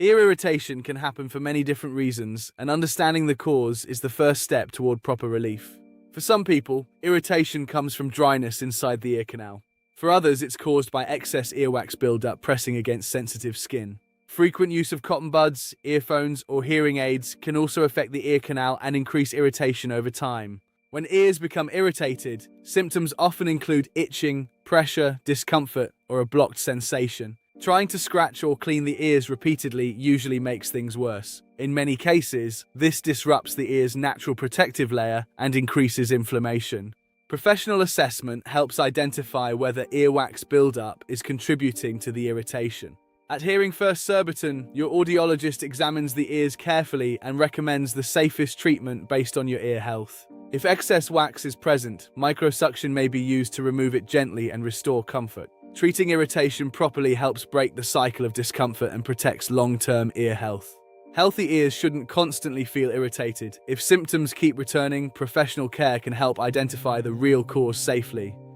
Ear irritation can happen for many different reasons, and understanding the cause is the first step toward proper relief. For some people, irritation comes from dryness inside the ear canal. For others, it's caused by excess earwax buildup pressing against sensitive skin. Frequent use of cotton buds, earphones, or hearing aids can also affect the ear canal and increase irritation over time. When ears become irritated, symptoms often include itching, pressure, discomfort, or a blocked sensation. Trying to scratch or clean the ears repeatedly usually makes things worse. In many cases, this disrupts the ear's natural protective layer and increases inflammation. Professional assessment helps identify whether earwax buildup is contributing to the irritation. At Hearing First Surbiton, your audiologist examines the ears carefully and recommends the safest treatment based on your ear health. If excess wax is present, microsuction may be used to remove it gently and restore comfort. Treating irritation properly helps break the cycle of discomfort and protects long-term ear health. Healthy ears shouldn't constantly feel irritated. If symptoms keep returning, professional care can help identify the real cause safely.